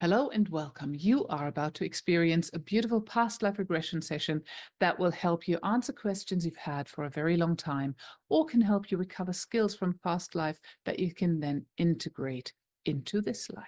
Hello and welcome. You are about to experience a beautiful past life regression session that will help you answer questions you've had for a very long time, or can help you recover skills from past life that you can then integrate into this life.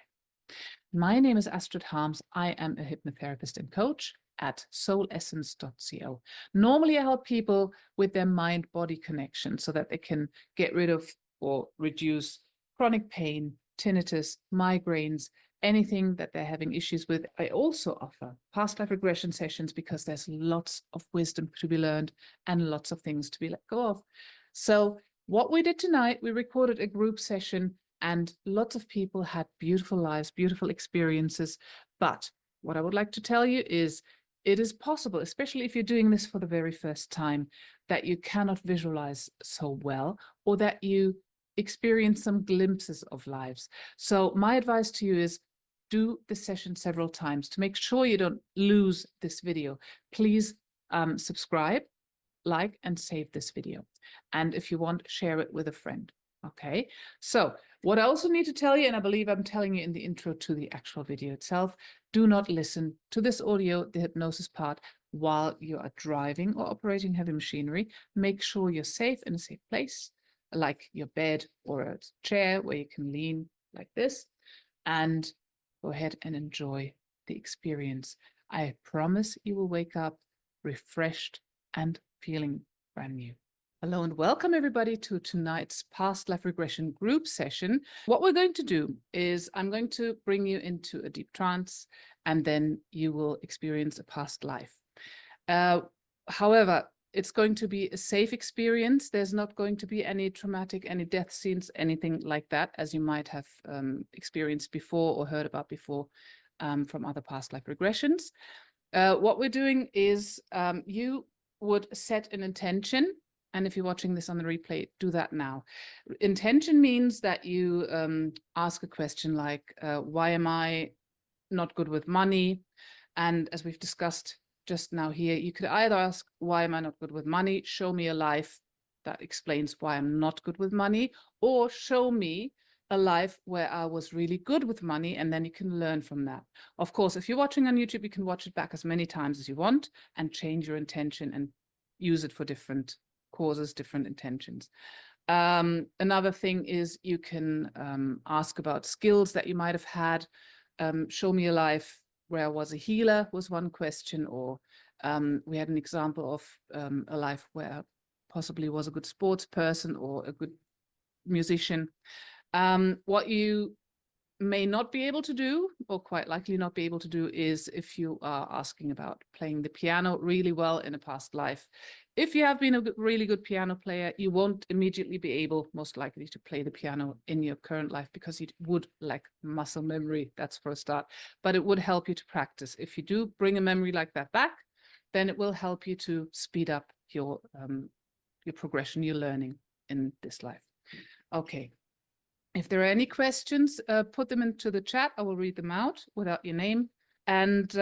My name is Astrid Harms. I am a hypnotherapist and coach at soulessence.co. Normally, I help people with their mind-body connection so that they can get rid of or reduce chronic pain, tinnitus, migraines, anything that they're having issues with. I also offer past life regression sessions because there's lots of wisdom to be learned and lots of things to be let go of. So what we did tonight, we recorded a group session and lots of people had beautiful lives, beautiful experiences. But what I would like to tell you is it is possible, especially if you're doing this for the very first time, that you cannot visualize so well, or that you experience some glimpses of lives. So my advice to you is do the session several times to make sure you don't lose this video. Please subscribe, like, and save this video. And if you want, share it with a friend. Okay, so what I also need to tell you, and I believe I'm telling you in the intro to the actual video itself, do not listen to this audio, the hypnosis part, while you are driving or operating heavy machinery. Make sure you're safe in a safe place, like your bed or a chair where you can lean like this, and go ahead and enjoy the experience. I promise you will wake up refreshed and feeling brand new. Hello and welcome everybody to tonight's past life regression group session. What we're going to do is I'm going to bring you into a deep trance, and then you will experience a past life. However, it's going to be a safe experience. There's not going to be any traumatic, any death scenes, anything like that, as you might have experienced before or heard about before from other past life regressions. What we're doing is you would set an intention. And if you're watching this on the replay, do that now. Intention means that you ask a question like, why am I not good with money? And as we've discussed just now here, you could either ask, why am I not good with money? Show me a life that explains why I'm not good with money, or show me a life where I was really good with money, and then you can learn from that. Of course, if you're watching on YouTube, you can watch it back as many times as you want and change your intention and use it for different causes, different intentions. Another thing is you can ask about skills that you might have had. Show me a life where I was a healer was one question, or we had an example of a life where I possibly was a good sports person or a good musician. What you may not be able to do, or quite likely not be able to do, is if you are asking about playing the piano really well in a past life. If you have been a really good piano player, you won't immediately be able, most likely, to play the piano in your current life, because you would lack muscle memory. That's for a start, but it would help you to practice. If you do bring a memory like that back, then it will help you to speed up your progression, your learning in this life. Okay. If there are any questions, put them into the chat. I will read them out without your name. And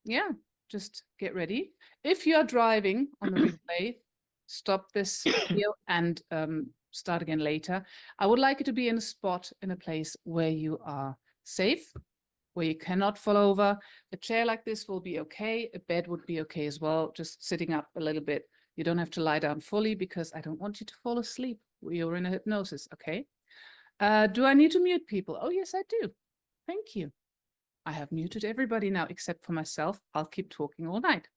yeah, just get ready. If you are driving on the replay, stop this video and start again later. I would like you to be in a spot, in a place where you are safe, where you cannot fall over. A chair like this will be okay. A bed would be okay as well, just sitting up a little bit. You don't have to lie down fully, because I don't want you to fall asleep. You're in a hypnosis, okay? Do I need to mute people? Oh, yes, I do. Thank you. I have muted everybody now, except for myself. I'll keep talking all night.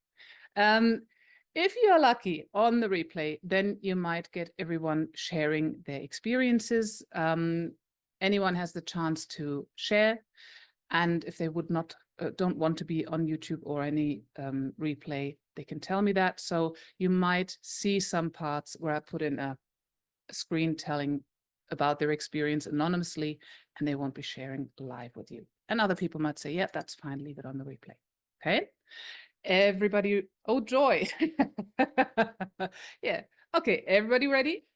If you are lucky on the replay, then you might get everyone sharing their experiences. Anyone has the chance to share. And if they would not, don't want to be on YouTube or any replay, they can tell me that. So you might see some parts where I put in a screen telling about their experience anonymously, and they won't be sharing live with you. And other people might say, yeah, that's fine, leave it on the replay. Okay, everybody, oh joy. Yeah, okay, everybody ready?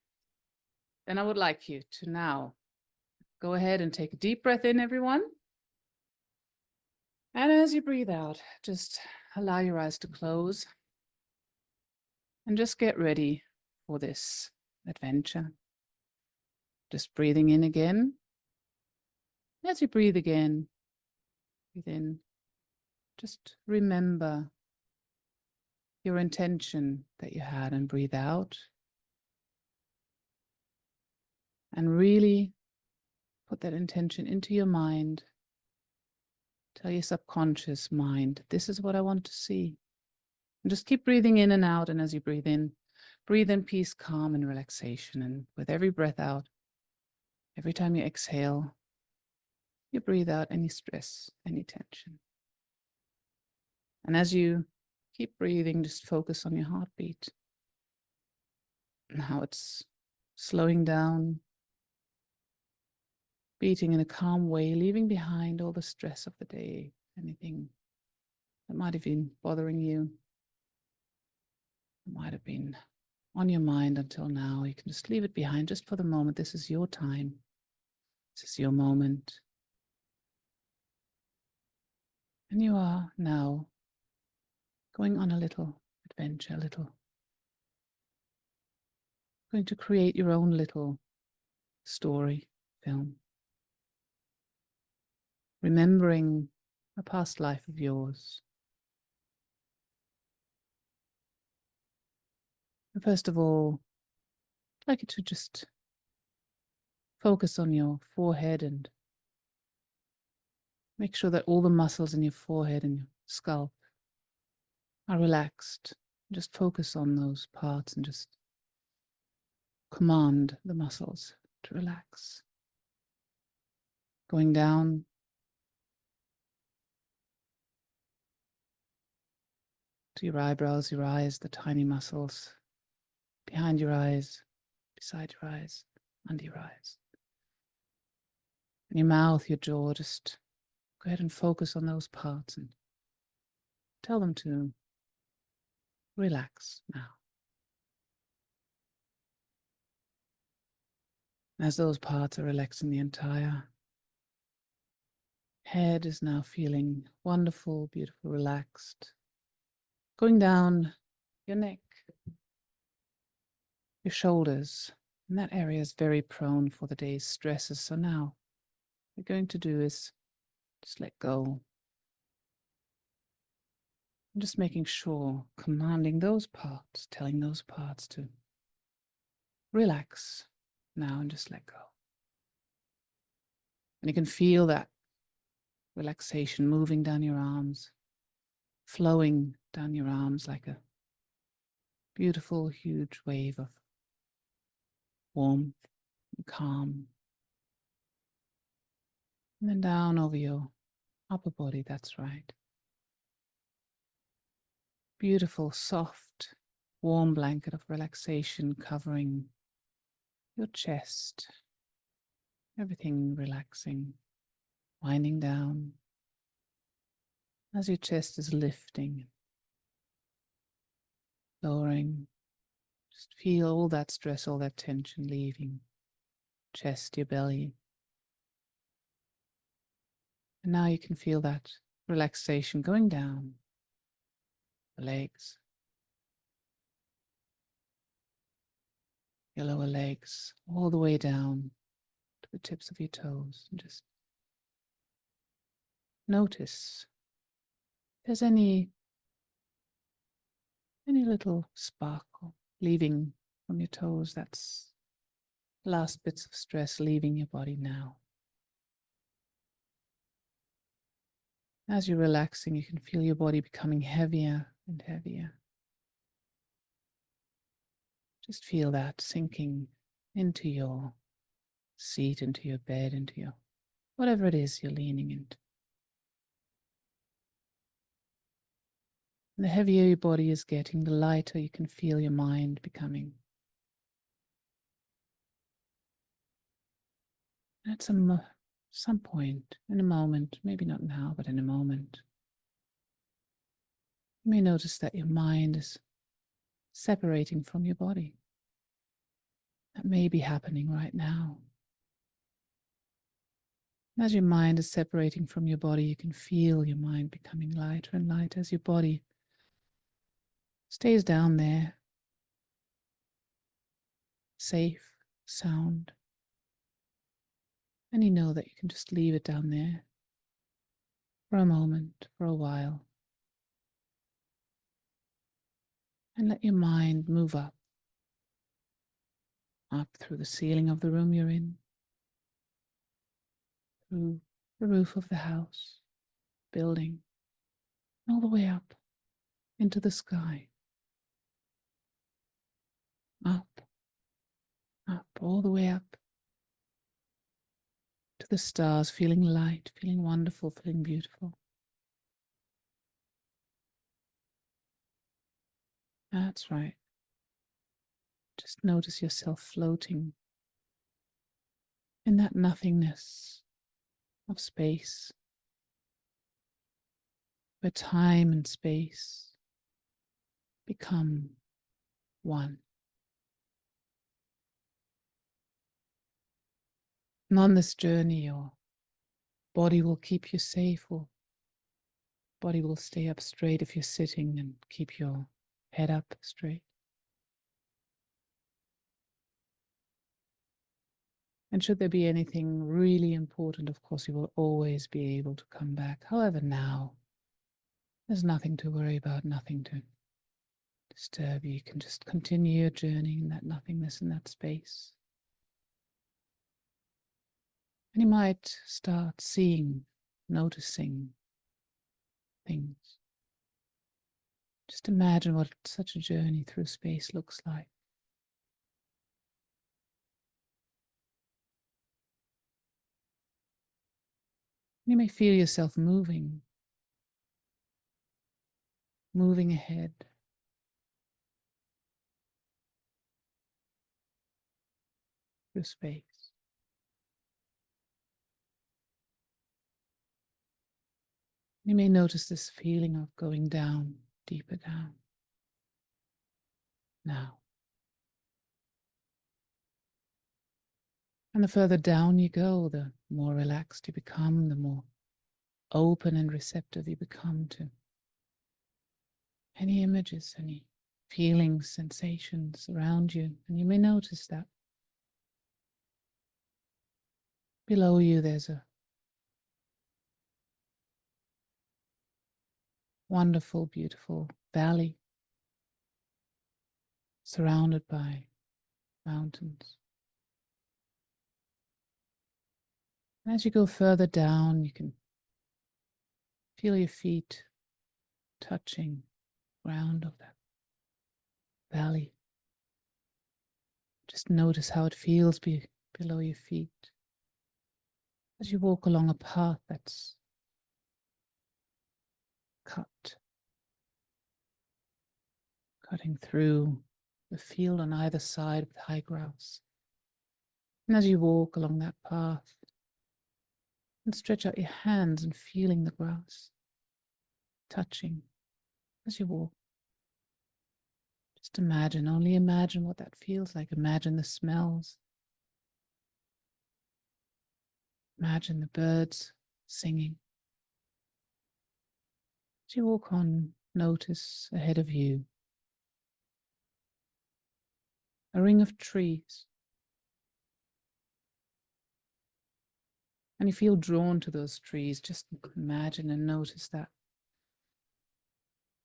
Then I would like you to now go ahead and take a deep breath in, everyone. And as you breathe out, just allow your eyes to close and just get ready for this adventure. Just breathing in again. As you breathe again, Breathe in. Just remember your intention that you had and breathe out. And really put that intention into your mind. Tell your subconscious mind, this is what I want to see. And just keep breathing in and out. And as you breathe in peace, calm, and relaxation. And with every breath out, every time you exhale, you breathe out any stress, any tension. And as you keep breathing, just focus on your heartbeat and how it's slowing down, beating in a calm way, leaving behind all the stress of the day, anything that might have been bothering you, that might have been on your mind until now. You can just leave it behind just for the moment. This is your time. This is your moment. And you are now going on a little adventure, going to create your own little story, film, remembering a past life of yours. And first of all, I'd like you to just focus on your forehead and make sure that all the muscles in your forehead and your scalp are relaxed. Just focus on those parts and just command the muscles to relax. Going down to your eyebrows, your eyes, the tiny muscles behind your eyes, beside your eyes, under your eyes. And your mouth, your jaw, just go ahead and focus on those parts and tell them to relax now. As those parts are relaxing, the entire head is now feeling wonderful, beautiful, relaxed. Going down your neck, your shoulders, and that area is very prone for the day's stresses. So now what we're going to do is just let go. I'm just making sure, commanding those parts, telling those parts to relax now and just let go. And you can feel that relaxation moving down your arms, flowing down your arms like a beautiful, huge wave of warmth and calm. And then down over your upper body, that's right. Beautiful, soft, warm blanket of relaxation covering your chest. Everything relaxing, winding down as your chest is lifting, lowering. Just feel all that stress, all that tension leaving chest, your belly. And now you can feel that relaxation going down the legs, your lower legs, all the way down to the tips of your toes. And just notice if there's any little sparkle leaving from your toes. That's last bits of stress leaving your body now. As you're relaxing, you can feel your body becoming heavier and heavier. Just feel that sinking into your seat, into your bed, into your whatever it is you're leaning into. And the heavier your body is getting, the lighter you can feel your mind becoming. And at some point, in a moment, maybe not now, but in a moment, you may notice that your mind is separating from your body. That may be happening right now. As your mind is separating from your body, you can feel your mind becoming lighter and lighter as your body stays down there, safe, sound. And you know that you can just leave it down there. for a moment, for a while, and let your mind move up through the ceiling of the room you're in, through the roof of the house, building, all the way up into the sky, up, all the way up to the stars, feeling light, feeling wonderful, feeling beautiful. That's right. Just notice yourself floating in that nothingness of space, where time and space become one. And on this journey, your body will keep you safe, or body will stay up straight if you're sitting, and keep your head up straight. And should there be anything really important, of course, you will always be able to come back. However, now, there's nothing to worry about, nothing to disturb you. You can just continue your journey in that nothingness, in that space. And you might start seeing, noticing things. Just imagine what such a journey through space looks like. You may feel yourself moving ahead. Through space. You may notice this feeling of going down, deeper down. Now. And the further down you go, the more relaxed you become, the more open and receptive you become to any images, any feelings, sensations around you. And you may notice that below you there's a wonderful, beautiful valley surrounded by mountains. And as you go further down, you can feel your feet touching the ground of that valley. Just notice how it feels below your feet as you walk along a path that's cutting through the field on either side with high grass. And as you walk along that path and stretch out your hands and feeling the grass, touching as you walk, just imagine, only imagine what that feels like. Imagine the smells. Imagine the birds singing. As you walk on, notice ahead of you a ring of trees. And you feel drawn to those trees. Just imagine and notice that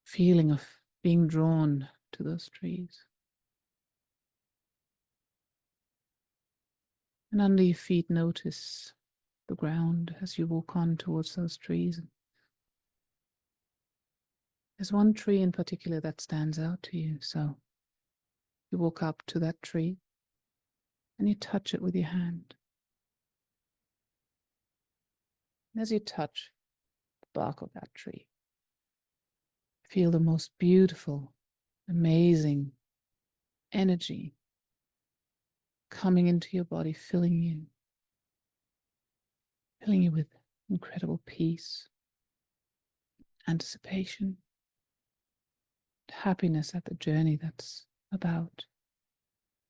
feeling of being drawn to those trees. And under your feet, notice the ground as you walk on towards those trees. There's one tree in particular that stands out to you. So you walk up to that tree and you touch it with your hand. And as you touch the bark of that tree, feel the most beautiful, amazing energy coming into your body, filling you with incredible peace, anticipation, happiness at the journey that's about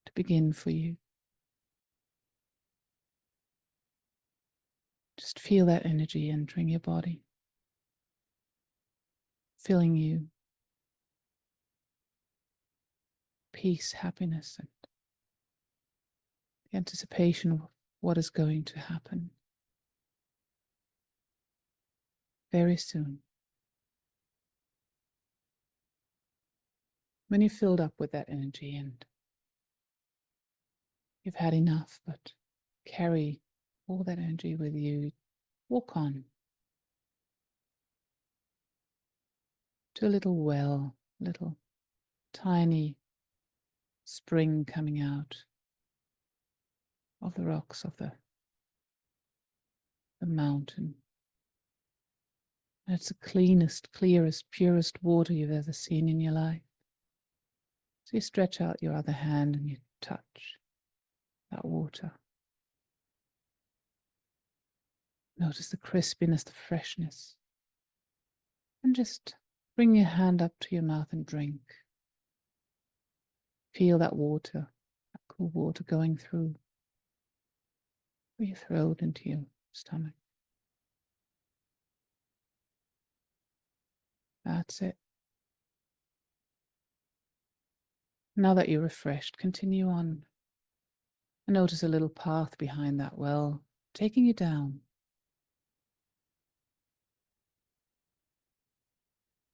to begin for you. Just feel that energy entering your body, filling you peace, happiness, and the anticipation of what is going to happen. very soon. When you're filled up with that energy and you've had enough, but carry all that energy with you, walk on to a little well, little tiny spring coming out of the rocks of the mountain. And it's the cleanest, clearest, purest water you've ever seen in your life. So you stretch out your other hand and you touch that water. Notice the crispiness, the freshness. And just bring your hand up to your mouth and drink. Feel that water, that cool water going through your throat into your stomach. That's it. Now that you're refreshed, continue on. And notice a little path behind that well, taking you down.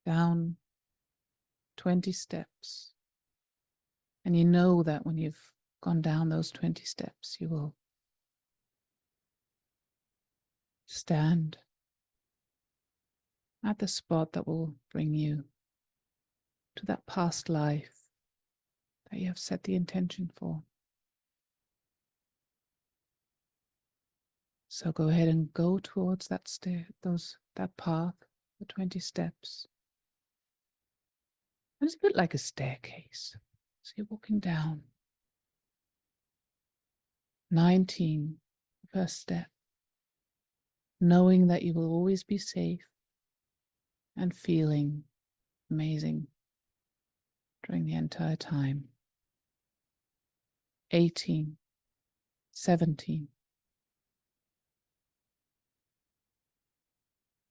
Down 20 steps. And you know that when you've gone down those 20 steps, you will stand at the spot that will bring you to that past life that you have set the intention for. So go ahead and go towards that that path, the 20 steps. And it's a bit like a staircase. So you're walking down. 19, the first step. Knowing that you will always be safe and feeling amazing during the entire time. 18, 17,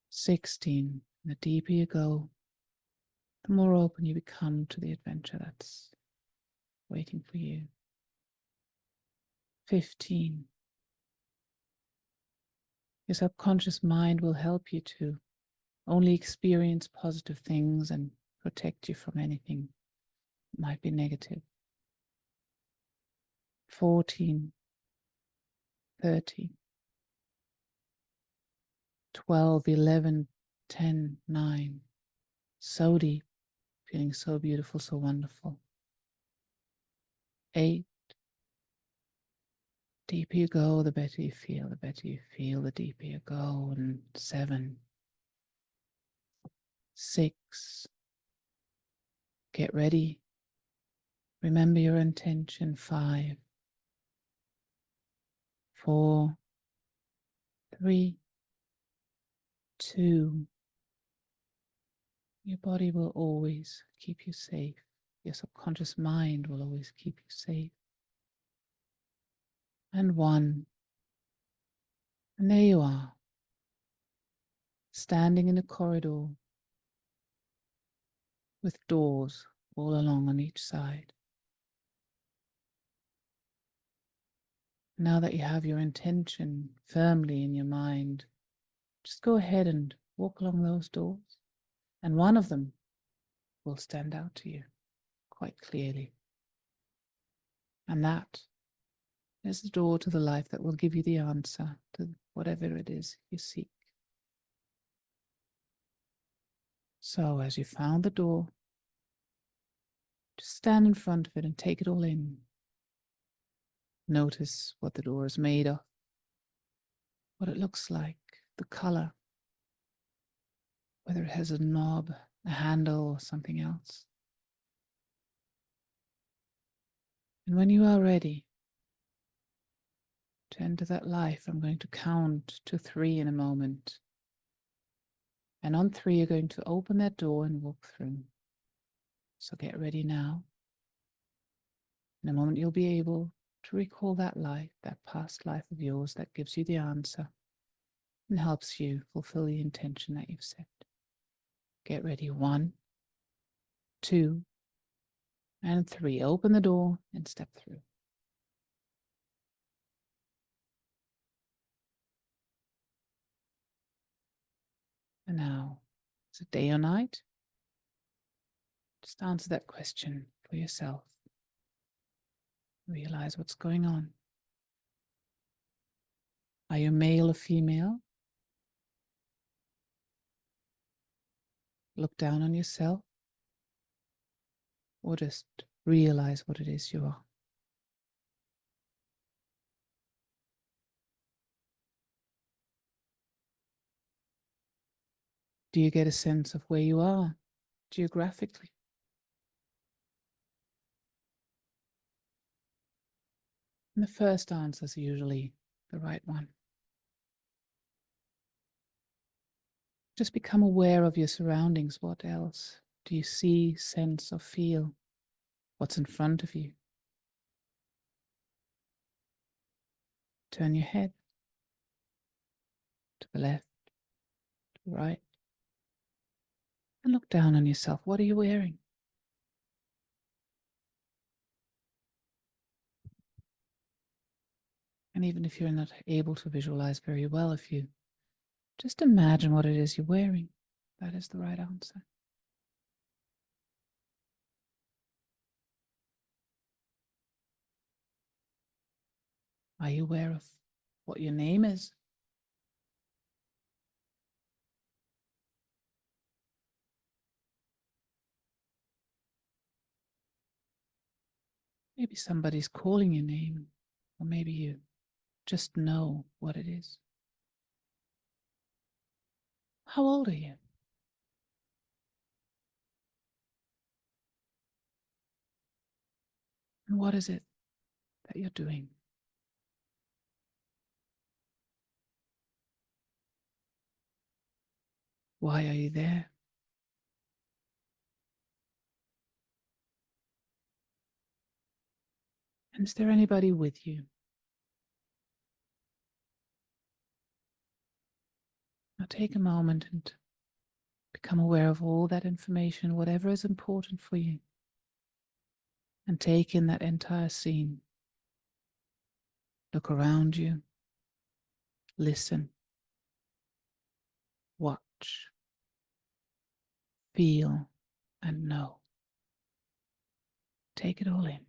16. The deeper you go, the more open you become to the adventure that's waiting for you. 15. Your subconscious mind will help you to only experience positive things and protect you from anything that might be negative. 14, 13, 12, 11, 10, 9. So deep, feeling so beautiful, so wonderful. 8. Deeper you go, the better you feel. The better you feel, the deeper you go. And 7, 6. Get ready. Remember your intention. 5, 4, 3, 2. Your body will always keep you safe. Your subconscious mind will always keep you safe. And 1. And there you are, standing in a corridor with doors all along on each side. Now that you have your intention firmly in your mind, just go ahead and walk along those doors, and one of them will stand out to you quite clearly. And that is the door to the life that will give you the answer to whatever it is you seek. So as you found the door, just stand in front of it and take it all in. Notice what the door is made of, what it looks like, the color, whether it has a knob, a handle, or something else. And when you are ready to enter that life, I'm going to count to 3 in a moment. And on 3, you're going to open that door and walk through. So get ready now. In a moment, you'll be able to recall that life, that past life of yours that gives you the answer and helps you fulfill the intention that you've set. Get ready. 1, 2, and 3. Open the door and step through. And now, is it day or night? Just answer that question for yourself. Realize what's going on. Are you male or female? Look down on yourself, or just realize what it is you are. Do you get a sense of where you are geographically? And the first answer is usually the right one. Just become aware of your surroundings. What else do you see, sense, or feel? What's in front of you? Turn your head to the left, to the right, and look down on yourself. What are you wearing? And even if you're not able to visualize very well, if you just imagine what it is you're wearing, that is the right answer. Are you aware of what your name is? Maybe somebody's calling your name, or maybe you just know what it is. How old are you? And what is it that you're doing? Why are you there? And is there anybody with you? Now take a moment and become aware of all that information, whatever is important for you. And take in that entire scene. Look around you. Listen. Watch. Feel and know. Take it all in.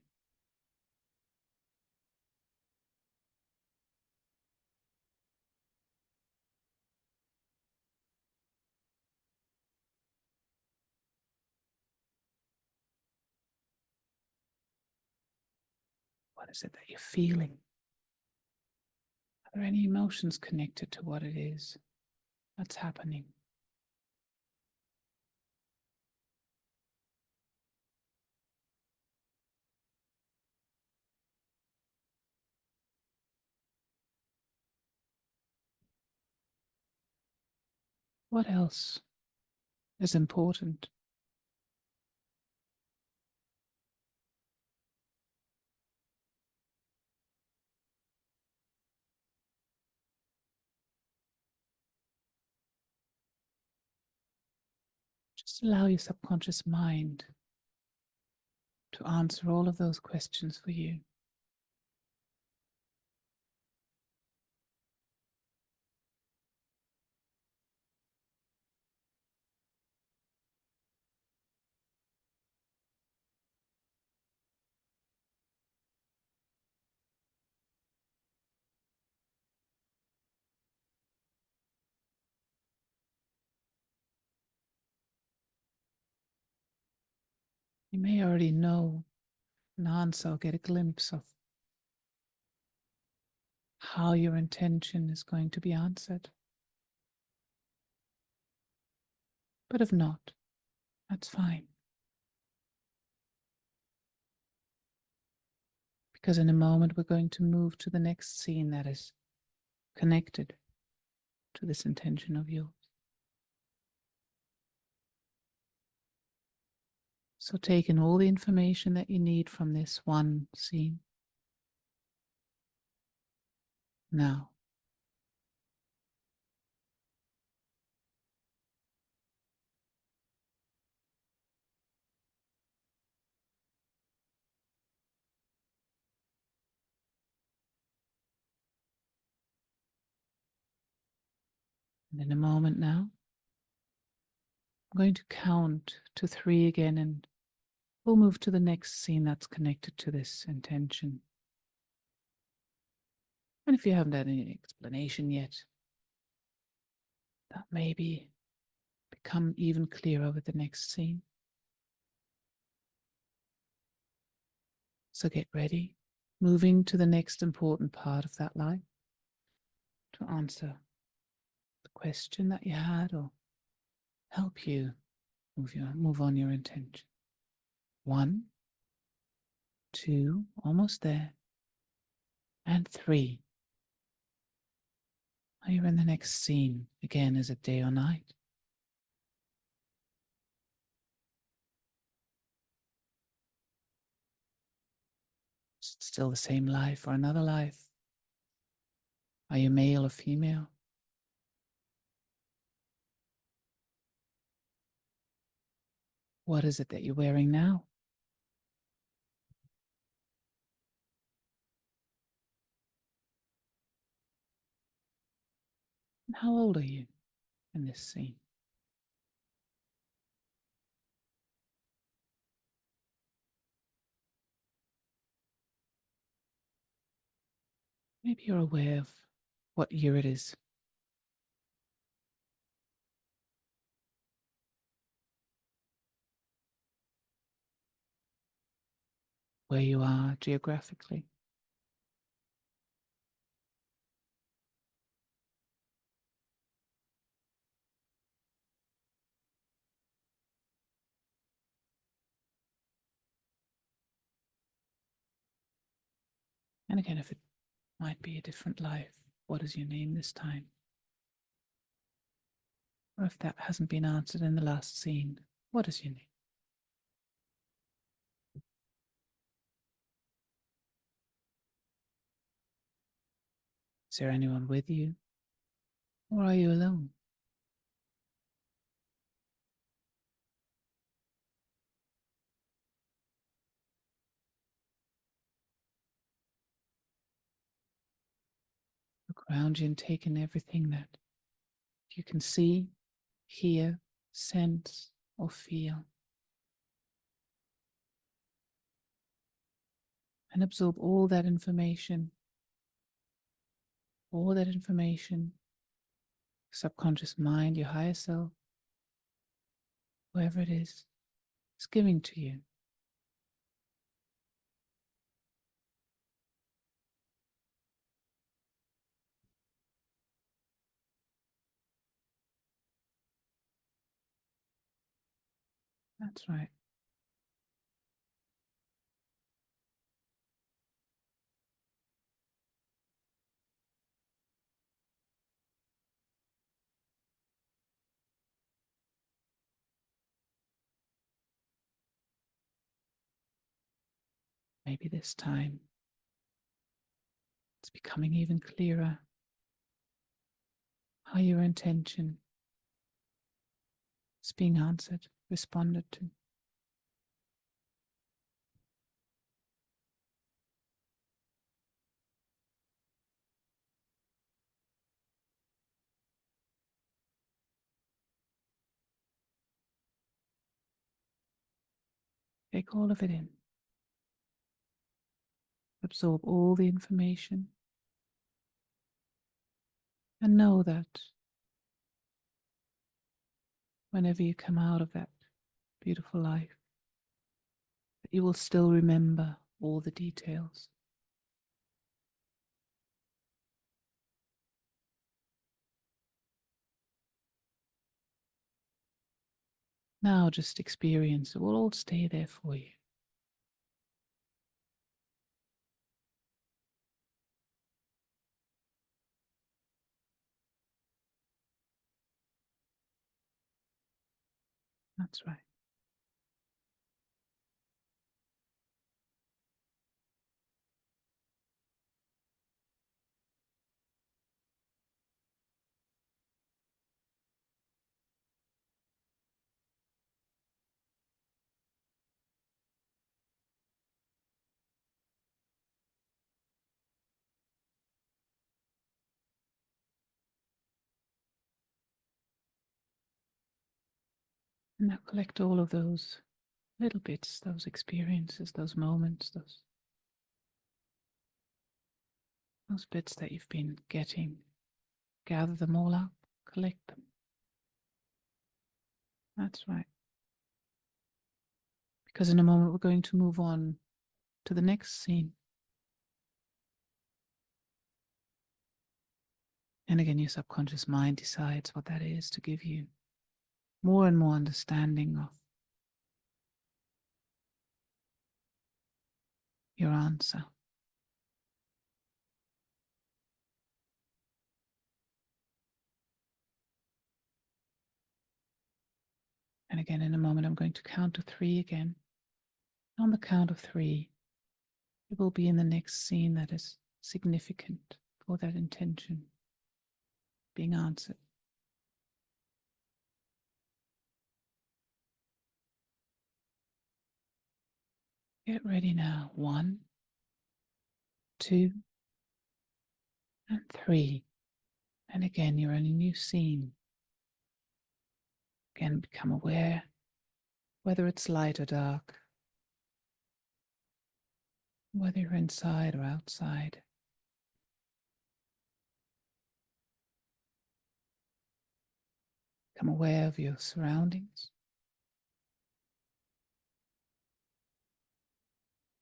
What is it that you're feeling? Are there any emotions connected to what it is that's happening? What else is important? Just allow your subconscious mind to answer all of those questions for you. You may already know an answer or get a glimpse of how your intention is going to be answered. But if not, that's fine. Because in a moment we're going to move to the next scene that is connected to this intention of yours. So take in all the information that you need from this one scene. Now, and in a moment now, I'm going to count to 3 again, and we'll move to the next scene that's connected to this intention. And if you haven't had any explanation yet, that may become even clearer with the next scene. So get ready, moving to the next important part of that life to answer the question that you had or help you move on your intention. 1, 2, almost there, and 3. Now you're in the next scene. Again, is it day or night? Is it still the same life or another life? Are you male or female? What is it that you're wearing now? And how old are you in this scene? Maybe you're aware of what year it is. Where you are geographically. And again, if it might be a different life, what is your name this time? Or if that hasn't been answered in the last scene, what is your name? Is there anyone with you? Or are you alone? Look around you and take in everything that you can see, hear, sense, or feel. And absorb all that information, subconscious mind, your higher self, whoever it is giving to you. That's right. Maybe this time it's becoming even clearer how your intention is being answered, responded to. Take all of it in. Absorb all the information. And know that whenever you come out of that beautiful life, that you will still remember all the details. Now just experience it will all stay there for you. That's right. And now collect all of those little bits, those experiences, those moments, those bits that you've been getting. Gather them all up, collect them. That's right. Because in a moment we're going to move on to the next scene. And again, your subconscious mind decides what that is to give you more and more understanding of your answer. And again, in a moment, I'm going to count to 3 again. On the count of 3, it will be in the next scene that is significant for that intention being answered. Get ready now. 1, 2, and 3. And again, you're in a new scene. Again, become aware whether it's light or dark, whether you're inside or outside. Become aware of your surroundings.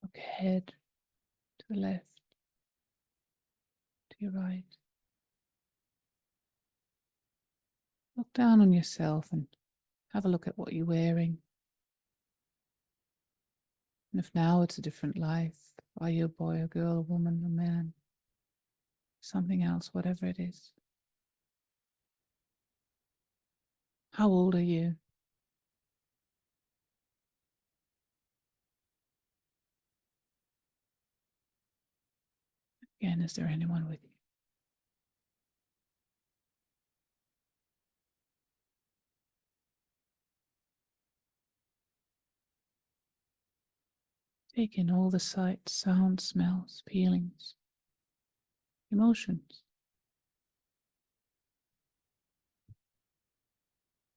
Look ahead, to the left, to your right. Look down on yourself and have a look at what you're wearing. And if now it's a different life, are you a boy, a girl, a woman, a man, something else, whatever it is? How old are you? Again, is there anyone with you? Take in all the sights, sounds, smells, feelings, emotions.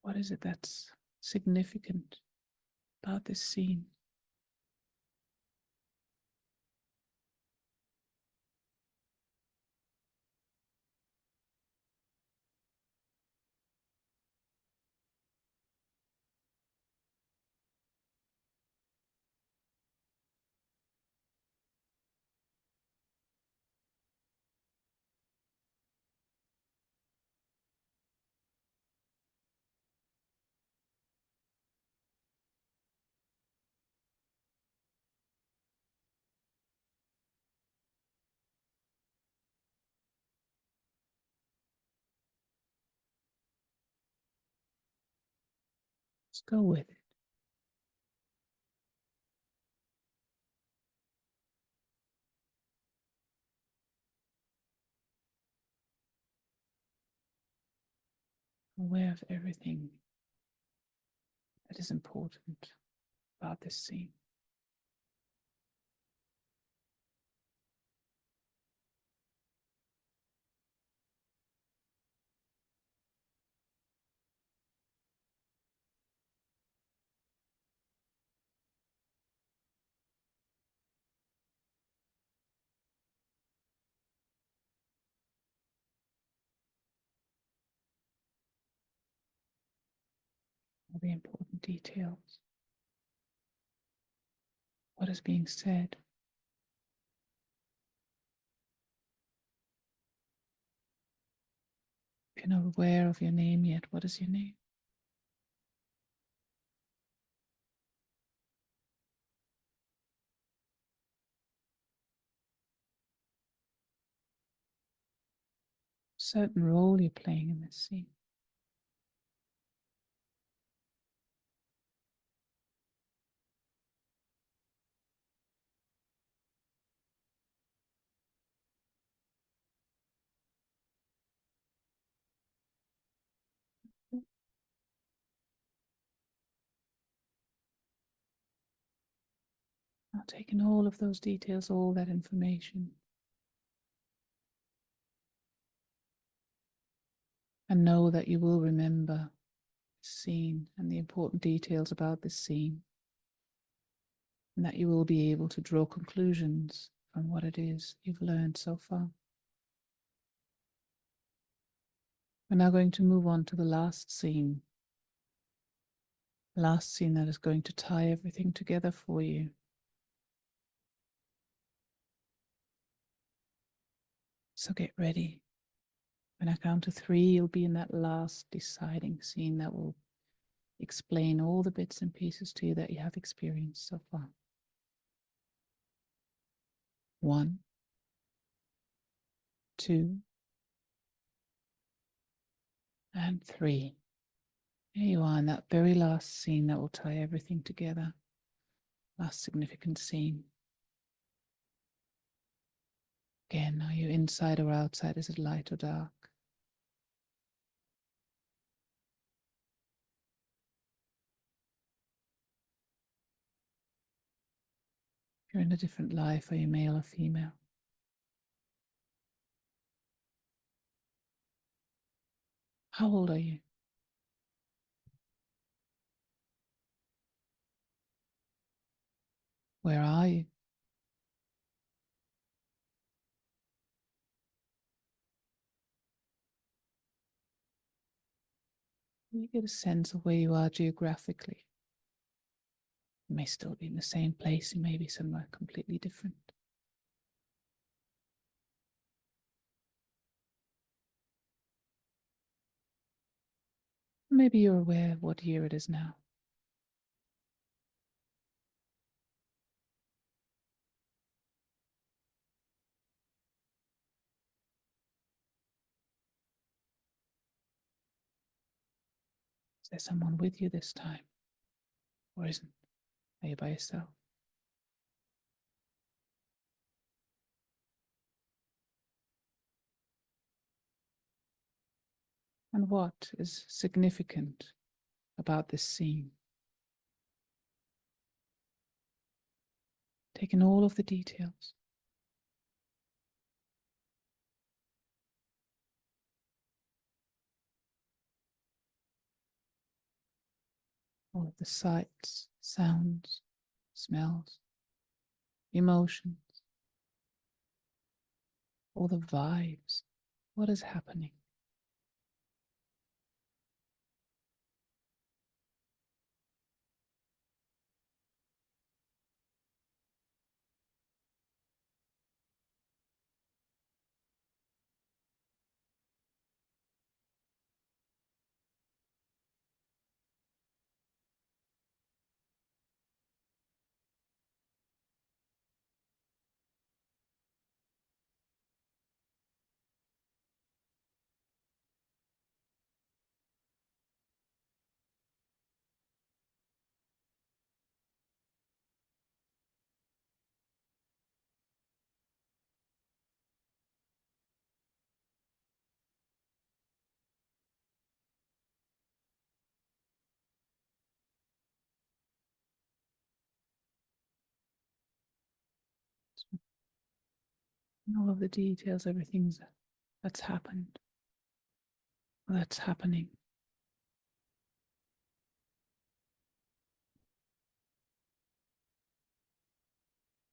What is it that's significant about this scene? Let's go with it. Aware of everything that is important about this scene. All the important details. What is being said? If you're not aware of your name yet, what is your name? Certain role you're playing in this scene. Now taking all of those details, all that information, and know that you will remember scene and the important details about this scene, and that you will be able to draw conclusions from what it is you've learned so far. We're now going to move on to the last scene that is going to tie everything together for you. So get ready. When I count to 3, you'll be in that last deciding scene that will explain all the bits and pieces to you that you have experienced so far. 1, 2, and 3. Here you are in that very last scene that will tie everything together. Last significant scene. Again, are you inside or outside? Is it light or dark? If you're in a different life, are you male or female? How old are you? Where are you? You get a sense of where you are geographically. You may still be in the same place, you may be somewhere completely different. Maybe you're aware of what year it is now. Is there someone with you this time? Or isn't? Are you by yourself? And what is significant about this scene? Taking all of the details. All of the sights, sounds, smells, emotions, all the vibes. What is happening? And all of the details, everything that's happened, that's happening.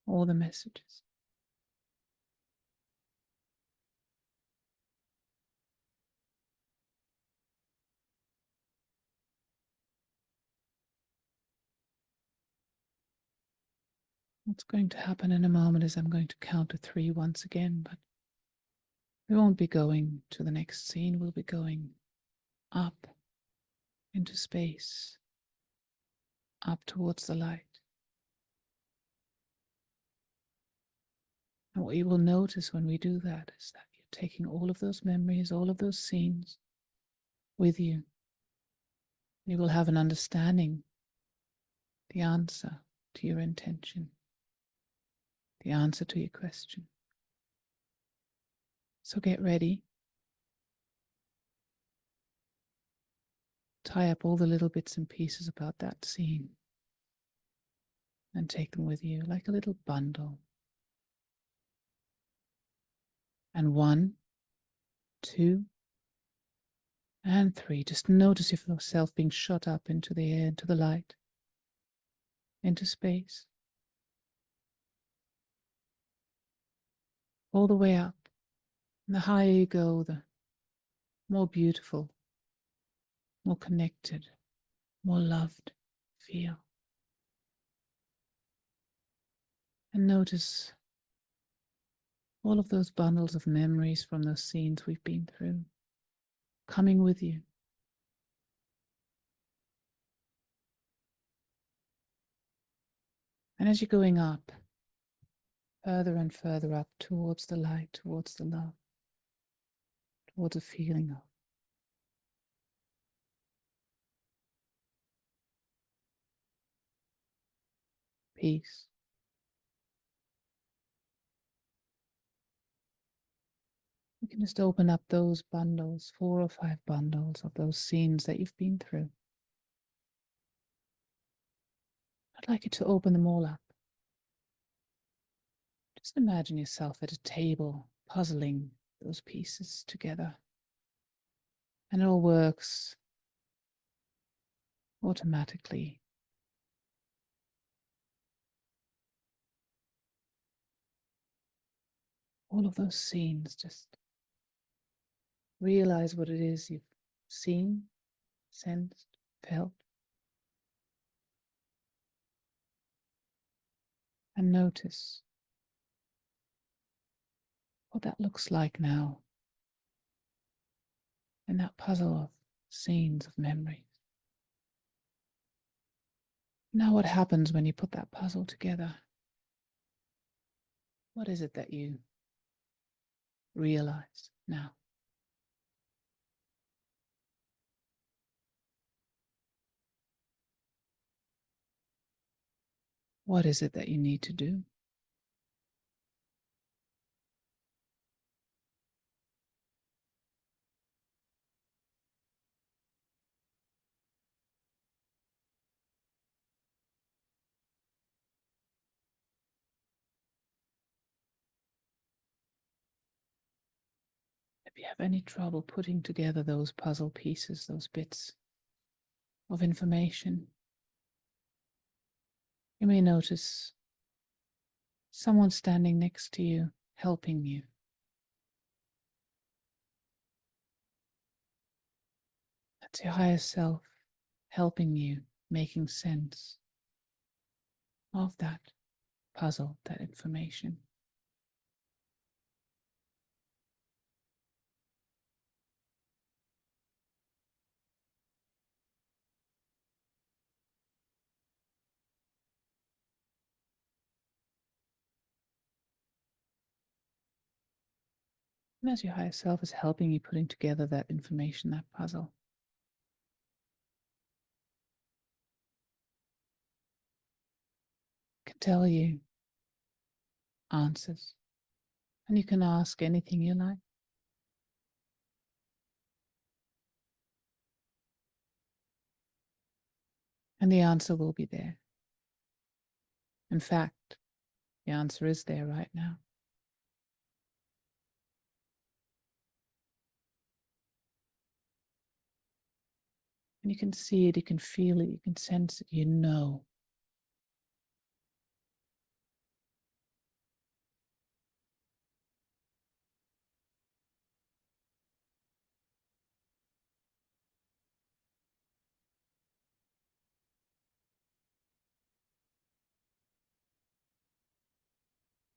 All the messages. What's going to happen in a moment is I'm going to count to 3 once again, but we won't be going to the next scene. We'll be going up into space, up towards the light. And what you will notice when we do that is that you're taking all of those memories, all of those scenes with you. You will have an understanding, the answer to your intention, the answer to your question. So get ready. Tie up all the little bits and pieces about that scene and take them with you like a little bundle. And 1, 2, And 3. Just notice yourself being shot up into the air, into the light, into space. All the way up. And the higher you go, the more beautiful, more connected, more loved feel. And notice all of those bundles of memories from those scenes we've been through coming with you. And as you're going up, further and further up towards the light, towards the love, towards a feeling of peace. You can just open up those bundles, 4 or 5 bundles of those scenes that you've been through. I'd like you to open them all up. Just imagine yourself at a table, puzzling those pieces together. And it all works automatically. All of those scenes, just realize what it is you've seen, sensed, felt. And notice what that looks like now in that puzzle of scenes of memories. Now what happens when you put that puzzle together? What is it that you realize now? What is it that you need to do? If you have any trouble putting together those puzzle pieces, those bits of information, you may notice someone standing next to you, helping you. That's your higher self helping you, making sense of that puzzle, that information. And as your higher self is helping you putting together that information, that puzzle, it can tell you answers. And you can ask anything you like. And the answer will be there. In fact, the answer is there right now. And you can see it, you can feel it, you can sense it, you know.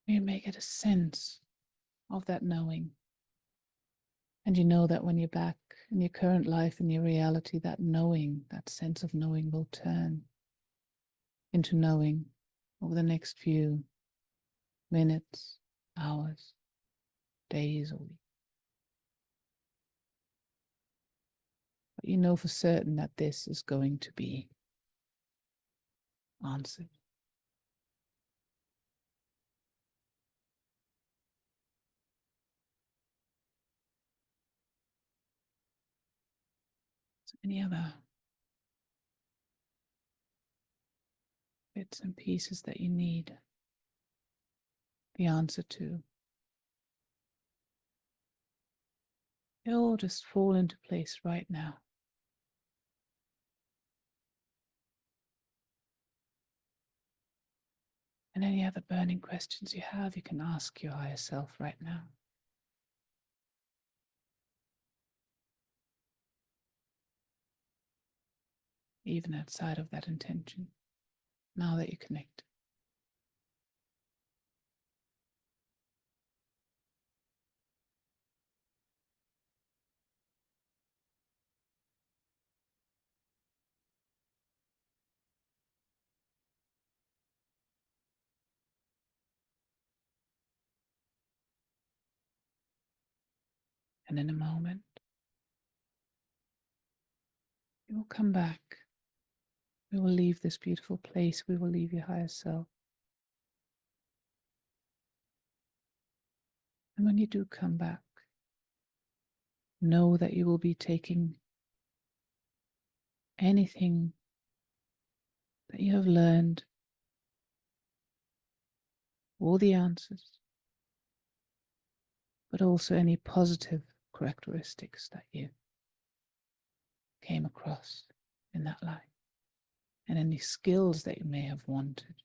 You may get a sense of that knowing. And you know that when you're back in your current life, in your reality, that knowing, that sense of knowing will turn into knowing over the next few minutes, hours, days, or weeks. But you know for certain that this is going to be answered. So any other bits and pieces that you need the answer to? They all just fall into place right now. And any other burning questions you have, you can ask your higher self right now. Even outside of that intention, now that you connect. And in a moment, you will come back. We will leave this beautiful place. We will leave your higher self. And when you do come back, know that you will be taking anything that you have learned, all the answers, but also any positive characteristics that you came across in that life, and any skills that you may have wanted,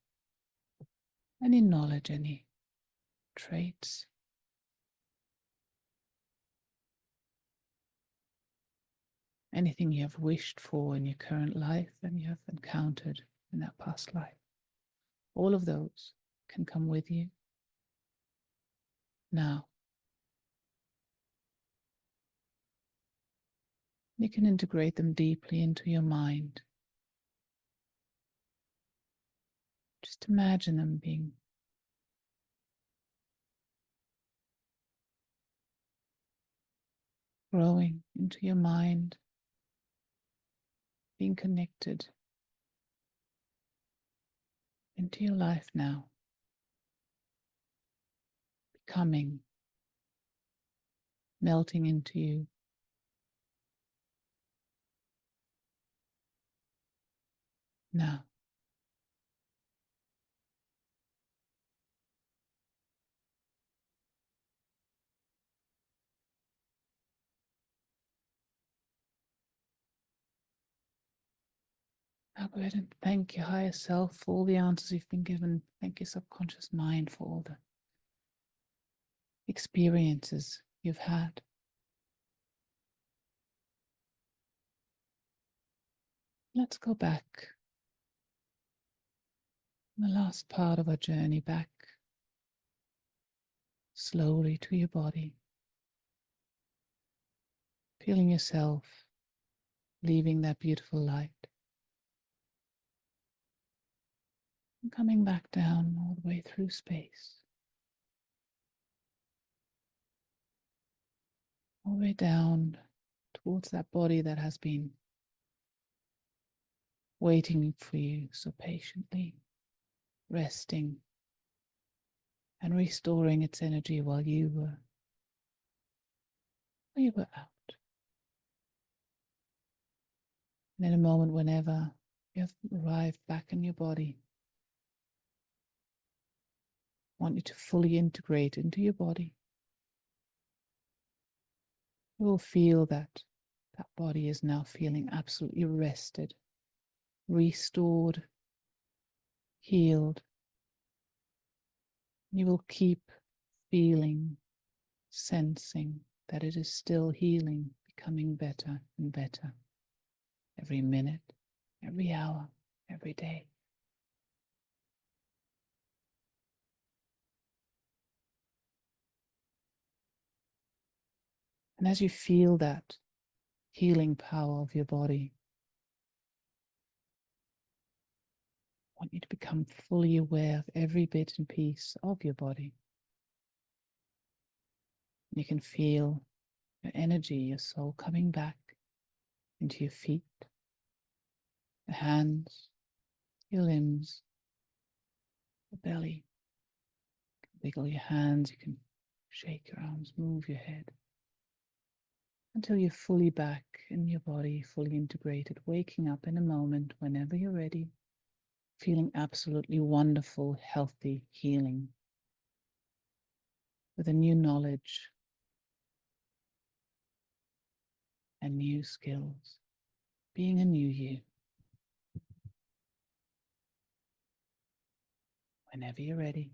any knowledge, any traits. Anything you have wished for in your current life and you have encountered in that past life. All of those can come with you now. You can integrate them deeply into your mind. Just imagine them being growing into your mind, being connected into your life now, becoming, melting into you. Now, now go ahead and thank your higher self for all the answers you've been given. Thank your subconscious mind for all the experiences you've had. Let's go back, the last part of our journey back, slowly to your body, feeling yourself leaving that beautiful light and coming back down all the way through space, all the way down towards that body that has been waiting for you so patiently, resting and restoring its energy while you were out. And in a moment, whenever you have arrived back in your body, I want you to fully integrate into your body. You will feel that that body is now feeling absolutely rested, restored, healed. You will keep feeling, sensing that it is still healing, becoming better and better every minute, every hour, every day. And as you feel that healing power of your body, I want you to become fully aware of every bit and piece of your body. You can feel your energy, your soul coming back into your feet, your hands, your limbs, your belly. You can wiggle your hands, you can shake your arms, move your head, until you're fully back in your body, fully integrated, waking up in a moment whenever you're ready, feeling absolutely wonderful, healthy, healing, with a new knowledge, and new skills, being a new you. Whenever you're ready.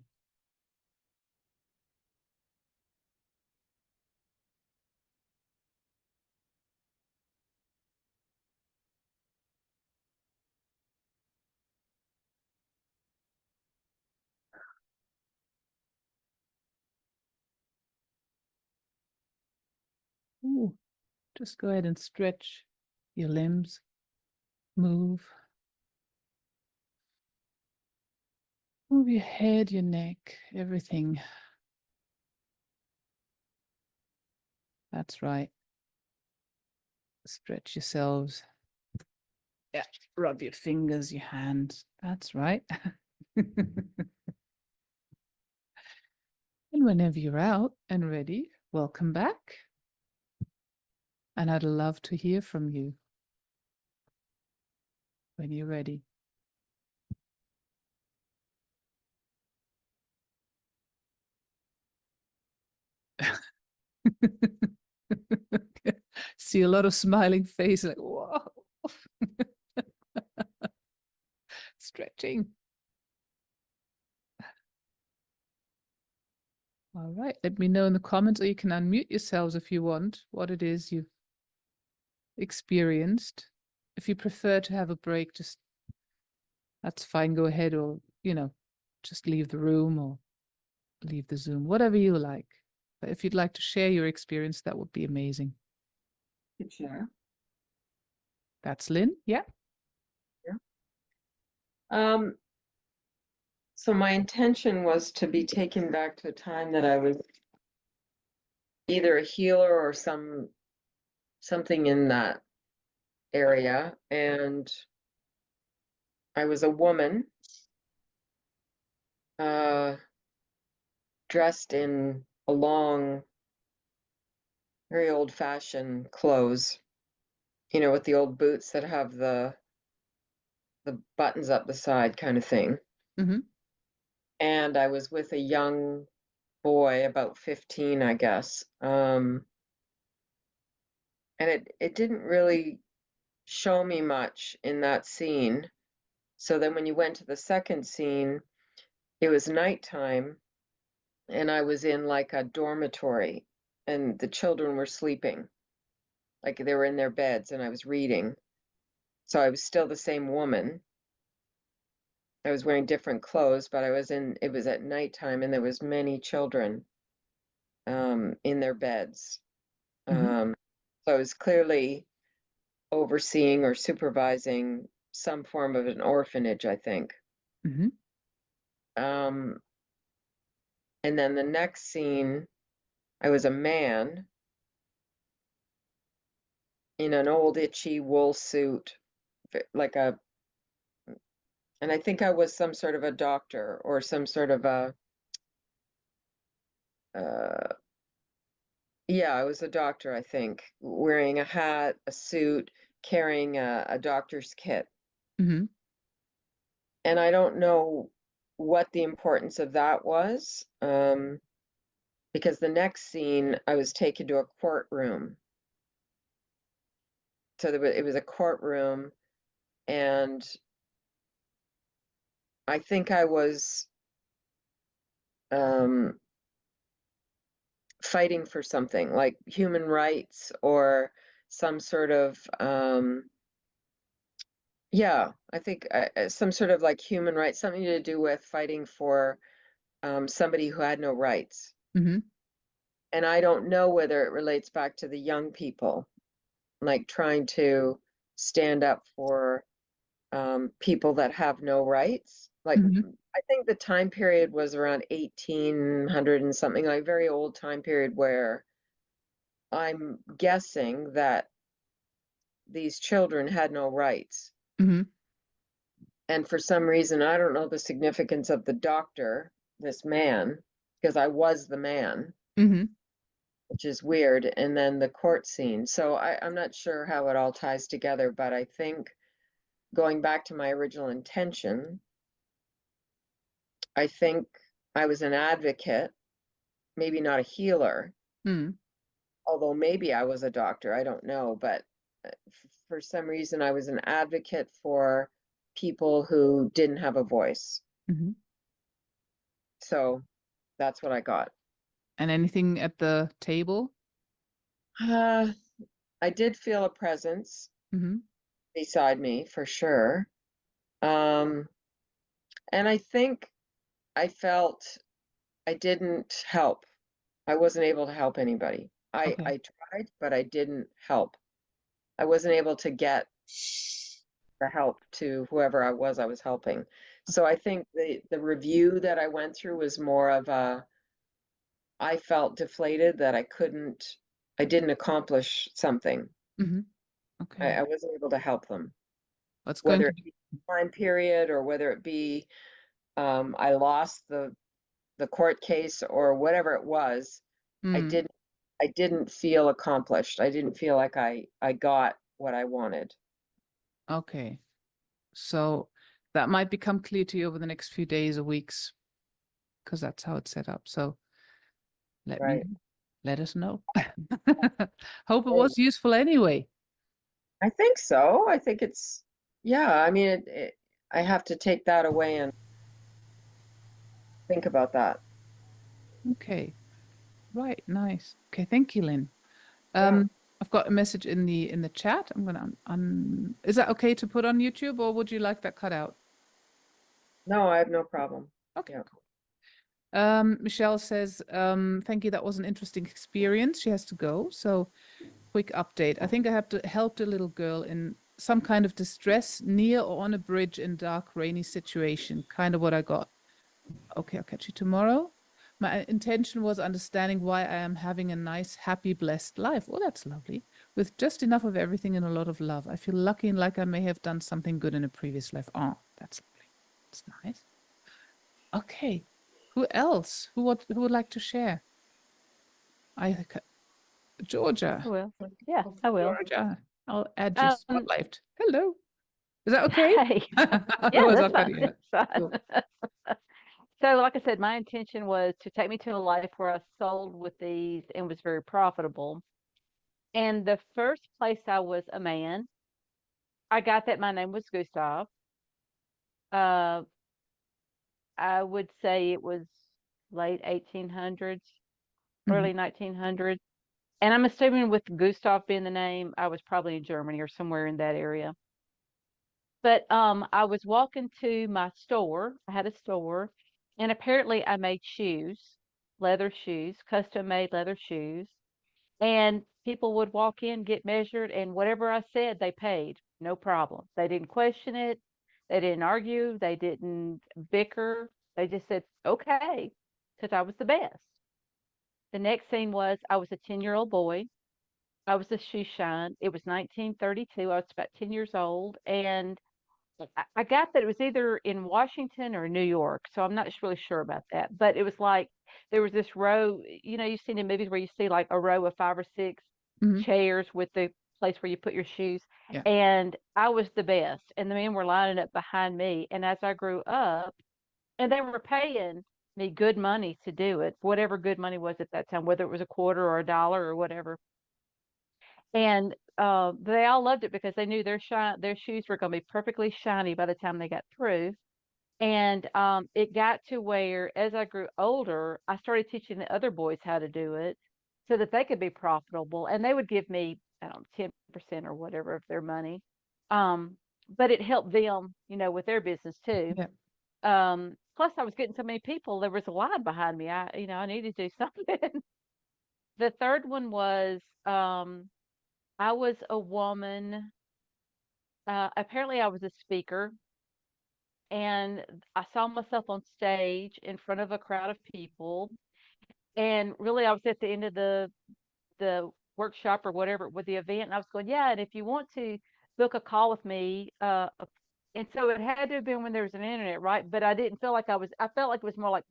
Ooh, just go ahead and stretch your limbs, move. Move your head, your neck, everything. That's right. Stretch yourselves. Yeah, rub your fingers, your hands. That's right. And whenever you're out and ready, welcome back. And I'd love to hear from you when you're ready. See a lot of smiling faces, like, whoa. Stretching. All right, let me know in the comments, or you can unmute yourselves if you want, what it is you've experienced. If you prefer to have a break, just that's fine, go ahead, or just leave the room or leave the Zoom, whatever you like. But if you'd like to share your experience, that would be amazing. Could share. That's Lynn. Yeah. So my intention was to be taken back to a time that I was either a healer or something in that area, and I was a woman dressed in a long, very old-fashioned clothes, with the old boots that have the buttons up the side kind of thing. Mm-hmm. And I was with a young boy, about 15, I guess. And it didn't really show me much in that scene. So then when you went to the second scene, it was nighttime, and I was in like a dormitory, and the children were sleeping. Like they were in their beds, and I was reading. So I was still the same woman. I was wearing different clothes, but it was at nighttime, and there was many children in their beds. Mm-hmm. So I was clearly overseeing or supervising some form of an orphanage, I think. Mm-hmm. And then the next scene, I was a man in an old itchy wool suit, and I think I was some sort of a doctor or some sort of uh, yeah, I was a doctor, I think, wearing a hat, a suit, carrying a doctor's kit. Mm-hmm. And I don't know what the importance of that was, because the next scene, I was taken to a courtroom. So it was a courtroom, and I think I was fighting for something like human rights or some sort of yeah, I think some sort of like human rights, something to do with fighting for somebody who had no rights. Mm-hmm. And I don't know whether it relates back to the young people, like trying to stand up for people that have no rights. Like, Mm-hmm. I think the time period was around 1800 and something, like very old time period, where I'm guessing that these children had no rights. Mm-hmm. And for some reason, I don't know the significance of the doctor, this man, because I was the man, Mm-hmm. which is weird. And then the court scene. So I'm not sure how it all ties together, but I think going back to my original intention, I think I was an advocate, maybe not a healer, Mm-hmm. although maybe I was a doctor, I don't know, but for some reason I was an advocate for people who didn't have a voice. Mhm. So that's what I got. And anything at the table? Uh, I did feel a presence Mhm. beside me for sure. Um, and I think I felt I didn't help. I wasn't able to help anybody. Okay. I tried, but I didn't help. I wasn't able to get the help to whoever I was helping. So I think the review that I went through was more of a, I felt deflated that I didn't accomplish something. Mhm. I Okay. wasn't able to help them, What's going whether to it be? be time period or whether it be I lost the court case or whatever it was. I Mm, didn't I didn't feel accomplished. I didn't feel like I got what I wanted. okay. So that might become clear to you over the next few days or weeks, because that's how it's set up. So let me Right. let us know. Hope it Right. was useful anyway. I think so. I think it's, yeah, I mean, I have to take that away and think about that. Okay. Right. Nice. Okay. Thank you, Lynn. Yeah. I've got a message in the chat. I'm gonna is that okay to put on YouTube, or would you like that cut out? No, I have no problem. Okay, Yeah. cool. Michelle says, thank you. That was an interesting experience. She has to go. So quick update. I think I have to help a little girl in some kind of distress near or on a bridge in dark, rainy situation. Kind of what I got. Okay, I'll catch you tomorrow. My intention was understanding why I am having a nice, happy, blessed life. Oh, that's lovely. With just enough of everything and a lot of love. I feel lucky and like I may have done something good in a previous life. Oh, that's lovely. That's nice. Okay. Who else? Who would like to share? I I Georgia. will. Yeah, I will. Georgia. I'll add you to Um, spotlight. Hello. Is that okay? hey, yeah, Otherwise, that's I'll cut fine. you out. That's fine. Cool. So, like I said, my intention was to take me to a life where I sold with these and was very profitable. And the first place I was a man, I got that my name was Gustav. Uh, I would say it was late 1800s, Mhm. early 1900s. And I'm assuming with Gustav being the name, I was probably in Germany or somewhere in that area. But I was walking to my store. I had a store, and apparently I made shoes, leather shoes, custom made leather shoes. And people would walk in, get measured, and whatever I said, they paid. No problem. They didn't question it. They didn't argue. They didn't bicker. They just said, okay, because I was the best. The next thing was I was a 10-year-old boy. I was a shoe shine. It was 1932. I was about 10 years old. And I got that it was either in Washington or New York, so I'm not really sure about that. But it was like there was this row, you've seen in movies where you see like a row of 5 or 6 Mhm. chairs with the place where you put your shoes. Yeah. And I was the best, and the men were lining up behind me. And as I grew up, and they were paying me good money to do it, whatever good money was at that time, whether it was a quarter or a dollar or whatever. And they all loved it because they knew their shoes were going to be perfectly shiny by the time they got through. And it got to where, as I grew older, I started teaching the other boys how to do it so that they could be profitable. And they would give me, I don't know, 10% or whatever of their money. But it helped them, with their business too. Yeah. Plus, I was getting so many people, there was a line behind me. I needed to do something. The third one was I was a woman. Apparently, I was a speaker, and I saw myself on stage in front of a crowd of people. And really, I was at the end of the workshop or whatever with the event, and I was going, yeah. And if you want to book a call with me, and so it had to have been when there was an internet, right? But I didn't feel like I was. I felt like it was more like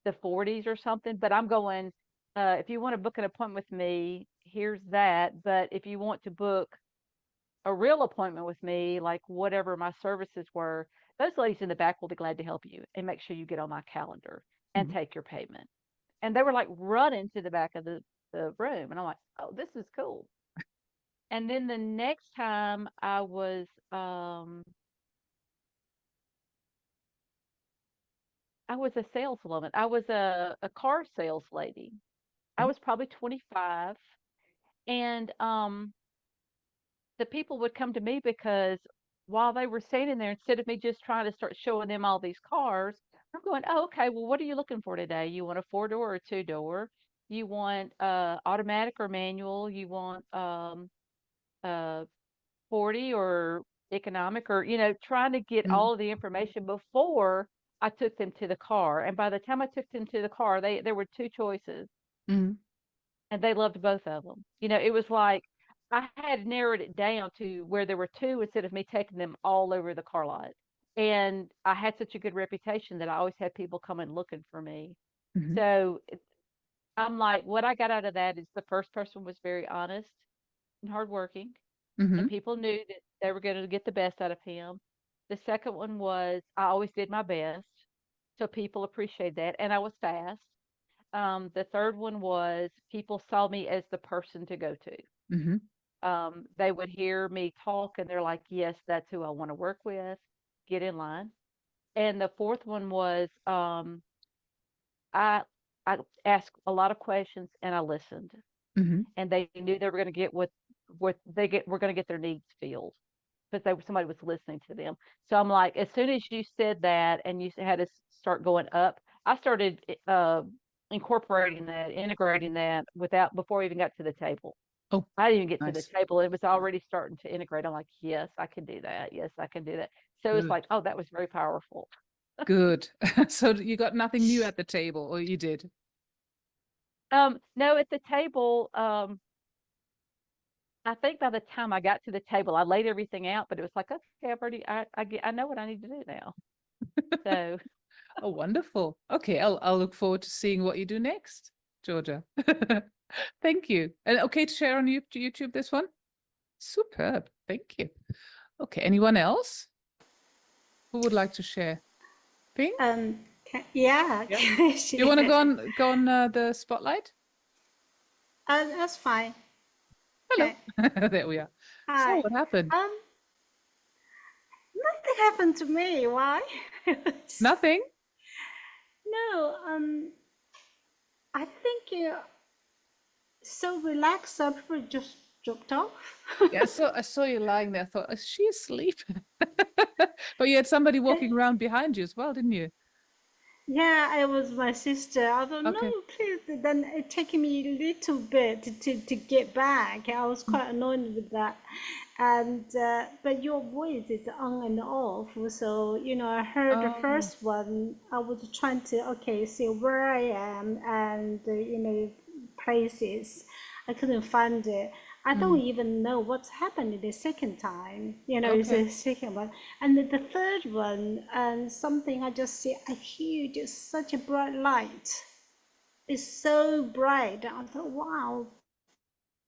the 40s or something. But I'm going. If you want to book an appointment with me, here's that. But if you want to book a real appointment with me, like whatever my services were, those ladies in the back will be glad to help you and make sure you get on my calendar and Mhm. take your payment. And they were like running to the back of the room. And I'm like, oh, this is cool. And then the next time I was a saleswoman. I was a car sales lady. I Mhm. was probably 25. And the people would come to me because while they were standing there, instead of me just trying to start showing them all these cars, I'm going, oh, okay, well, what are you looking for today? You want a 4-door or a 2-door? You want automatic or manual? You want uh 40 or economic, or trying to get Mhm. all of the information before I took them to the car. And by the time I took them to the car, there were two choices, Mhm. and they loved both of them. It was like I had narrowed it down to where there were two instead of me taking them all over the car lot. And I had such a good reputation that I always had people coming looking for me. Mhm. So I'm like, what I got out of that is the first person was very honest and hardworking, and Mhm. people knew that they were going to get the best out of him. The second one was I always did my best, so people appreciate that, and I was fast. The third one was people saw me as the person to go to. Mhm. They would hear me talk and they're like, yes, that's who I want to work with. Get in line. And the fourth one was I I asked a lot of questions and I listened, Mhm. and they knew they were going to get what they get were going to get their needs filled because somebody was listening to them. So I'm like, as soon as you said that and you had to start going up, I started incorporating that, integrating that without before we even got to the table. Oh, I didn't even get to the nice. table. It was already starting to integrate. I'm like, yes, I can do that. Yes, I can do that. So it's Good. like, oh, that was very powerful. Good. So you got nothing new at the table, or you did? No, at the table, I think by the time I got to the table, I laid everything out, but it was like, okay, I know what I need to do now. So, Oh, wonderful. Okay, I'll look forward to seeing what you do next, Georgia. Thank you. And okay to share on YouTube this one? Superb. Thank you. Okay, anyone else who would like to share? Ping? Yeah, Yeah. can I Do you want to share? go on the spotlight? That's fine. Hello. Okay. There we are. So Hi. what happened? Um, Nothing happened to me. Why? Nothing? No. I think you're so relaxed. Some people just dropped off. Yeah, so I saw you lying there. I thought, is she asleep? But you had somebody walking around behind you as well, didn't you? Yeah, it was my sister. I thought, no, Okay. please. Then it taking me a little bit to get back. I was Mm. quite annoyed with that. And but your voice is on and off. So, I heard the Oh. first one. I was trying to, okay, see where I am and, places. I couldn't find it. I don't Mm. even know what's happened the second time. It's Okay. the second one. And the third one, and something I just see a huge, such a bright light. It's so bright. I thought, wow,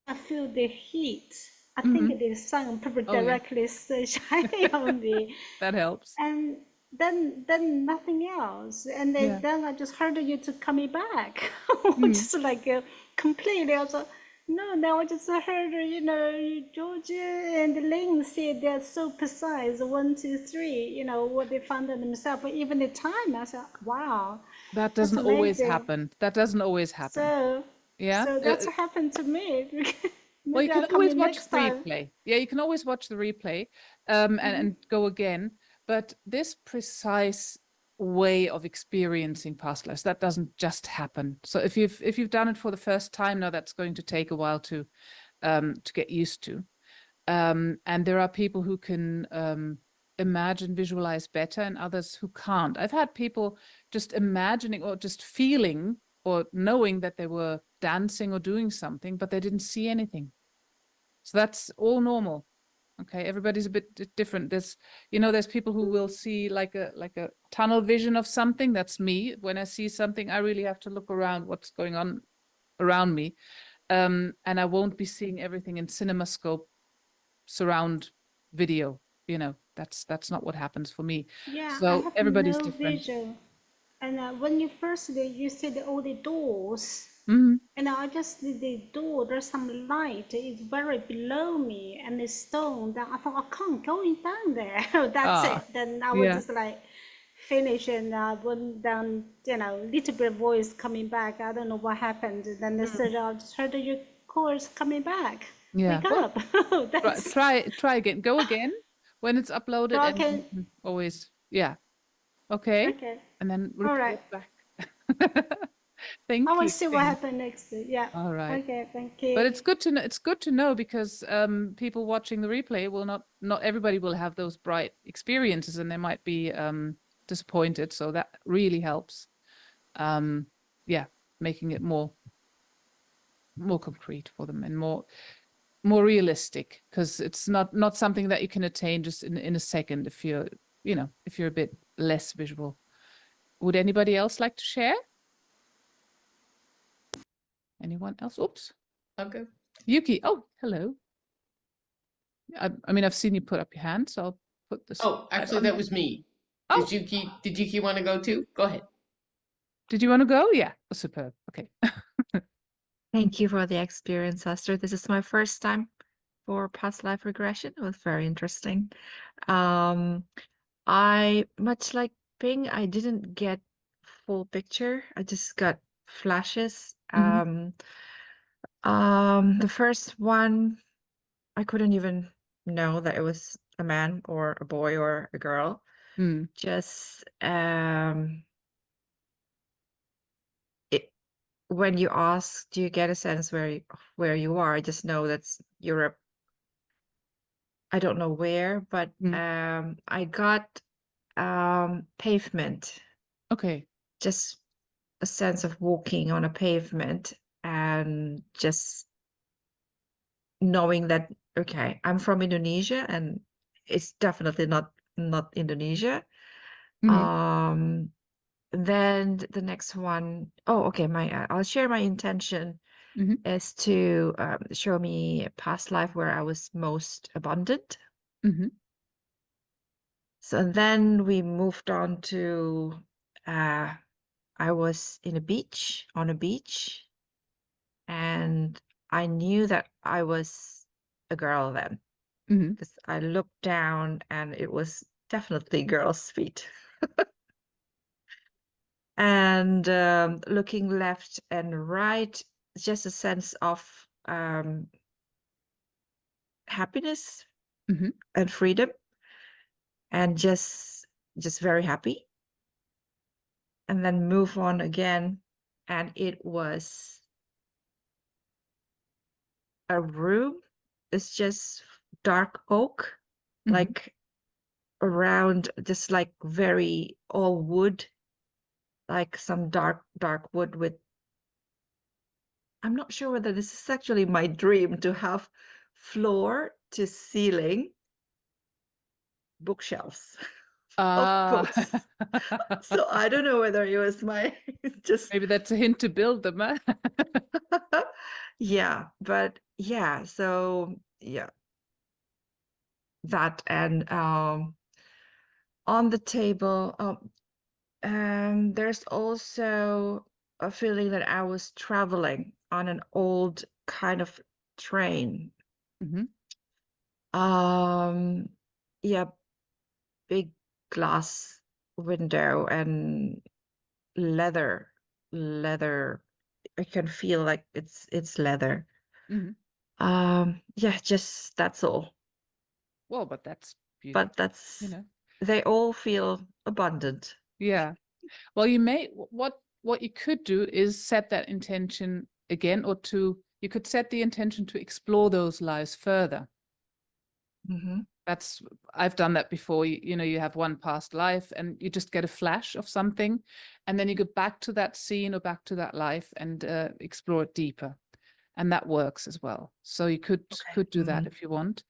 I feel the heat. I think Hmm. the sun probably Oh yeah, directly shining on me. that helps. And then nothing else. And then, Yeah. then I just heard you to coming back. Mm. Just like completely. I was like, no, now I just heard, Georgia and Ling said they're so precise. 1, 2, 3, what they found in themselves. But even the time, I said, wow, That that's doesn't always amazing. happen. That doesn't always happen. So, Yeah. so that's what happened to me. Well, you Maybe can I'll come always in watch next the time. replay. Yeah, you can always watch the replay, and go again. But this precise way of experiencing past lives, that doesn't just happen. So if you've done it for the first time, now that's going to take a while to get used to. And there are people who can imagine, visualize better, and others who can't. I've had people just imagining or just feeling or knowing that they were dancing or doing something, but they didn't see anything. So that's all normal. Okay, everybody's a bit different. There's people who will see like a tunnel vision of something. That's me. When I see something, I really have to look around what's going on around me. And I won't be seeing everything in CinemaScope surround video. That's not what happens for me. Yeah, I So have everybody's no different. vision. And when you said all the doors, Mhm. And I just the door, there's some light, it's very below me, and it's stone. Then I thought I can't go in down there. That's Ah, it. Then I was yeah. just like finish, and went down, little bit of voice coming back. I don't know what happened. And then they said, I just heard your chorus coming back. Yeah. Wake Well, up. try, That's try again. Go again when it's uploaded, so I and you can. can always, yeah. Okay. Okay. And then All right. report back. I Thank will you. see what Jane. happens next. Yeah. All right. Okay. Thank But you. it's good to know. It's good to know because people watching the replay will not everybody will have those bright experiences, and they might be disappointed. So that really helps. Yeah, making it more concrete for them and more realistic, because it's not something that you can attain just in a second if you're if you're a bit less visual. Would anybody else like to share? Anyone else? Oops. Okay. Yuki. Oh, hello. I mean, I've seen you put up your hand, so I'll put this. Oh, actually, that was me. Oh, Did Yuki want to go too? Go ahead. did you want to go? Yeah. Oh, superb. Okay. Thank you for the experience, Esther. This is my first time for past life regression. It was very interesting. I, much like Ping, I didn't get full picture. I just got flashes. Mhm. The first one, I couldn't even know that it was a man or a boy or a girl. Mm. Just it, when you ask, do you get a sense where you are? I just know that's Europe. I don't know where, but Mm. I got pavement, Okay. just a sense of walking on a pavement and just knowing that, okay, I'm from Indonesia and it's definitely not Indonesia. Mhm. Then the next one, oh, okay, I'll share my intention Mhm. is to show me a past life where I was most abundant. Mhm. So then we moved on to I was on a beach, and I knew that I was a girl then Mhm. because I looked down and it was definitely girls' feet. And looking left and right, just a sense of happiness Mhm. and freedom, and just very happy. And then move on again, and it was a room. It's just dark oak, Mhm. like around, just like very all wood, like some dark wood with, I'm not sure whether this is actually my dream to have floor to ceiling bookshelves of Ah. books. So I don't know whether it was my just Maybe that's a hint to build them, huh? yeah, but yeah, so yeah, that. And on the table, there's also a feeling that I was traveling on an old kind of train. Mhm. Yeah, big glass window and leather. I can feel like it's leather. Mhm. Yeah, just that's all. Well, but that's But beautiful, you that's know. they all feel abundant. Yeah. Well, you may what you could do is set that intention again, or you could set the intention to explore those lives further. Mm-hmm. I've done that before. You have one past life and you just get a flash of something, and then you go back to that scene or back to that life and explore it deeper, and that works as well. So you could do that if you want.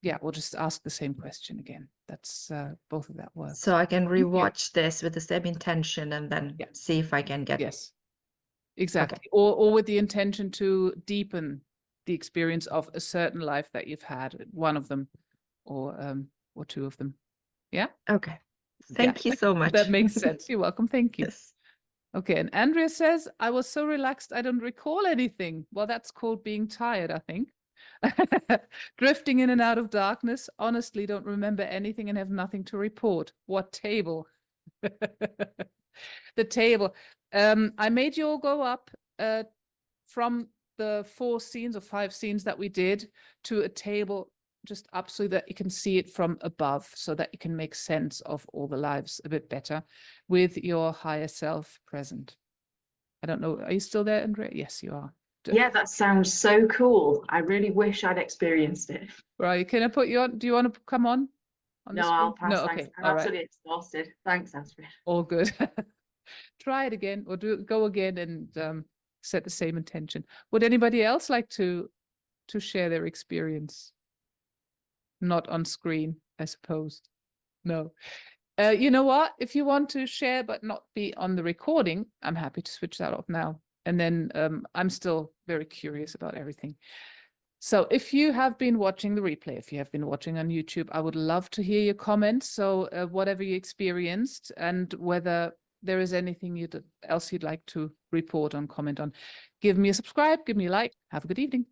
Yeah, we'll just ask the same question again. That's both of that works. So I can Thank you. rewatch this with the same intention and then see if I can get. Yes, exactly. Or with the intention to deepen the experience of a certain life that you've had, one of them, or two of them. Yeah. Okay. Thank you so much. That makes sense. You're welcome. Thank you. Yes. Okay, and Andrea says, I was so relaxed I don't recall anything. Well, that's called being tired, I think. Drifting in and out of darkness. Honestly, don't remember anything and have nothing to report. What table? The table. I made you all go up from the 4 scenes or 5 scenes that we did to a table just up so that you can see it from above, so that you can make sense of all the lives a bit better with your higher self present. I don't know. Are you still there, Andrea? Yes, you are. Yeah, that sounds so cool. I really wish I'd experienced it. Right. Can I put you on? Do you want to come on? No, the I'll screen? pass. No, Thanks. okay. I'm All right. absolutely exhausted. Thanks, Astrid. All good. Try it again or go again and set the same intention. Would anybody else like to share their experience? Not on screen, I suppose. No. You know what? If you want to share but not be on the recording, I'm happy to switch that off now. And then I'm still very curious about everything. So if you have been watching the replay, if you have been watching on YouTube, I would love to hear your comments. So whatever you experienced and whether there is anything else you'd like to report on, comment on, give me a subscribe, give me a like. Have a good evening.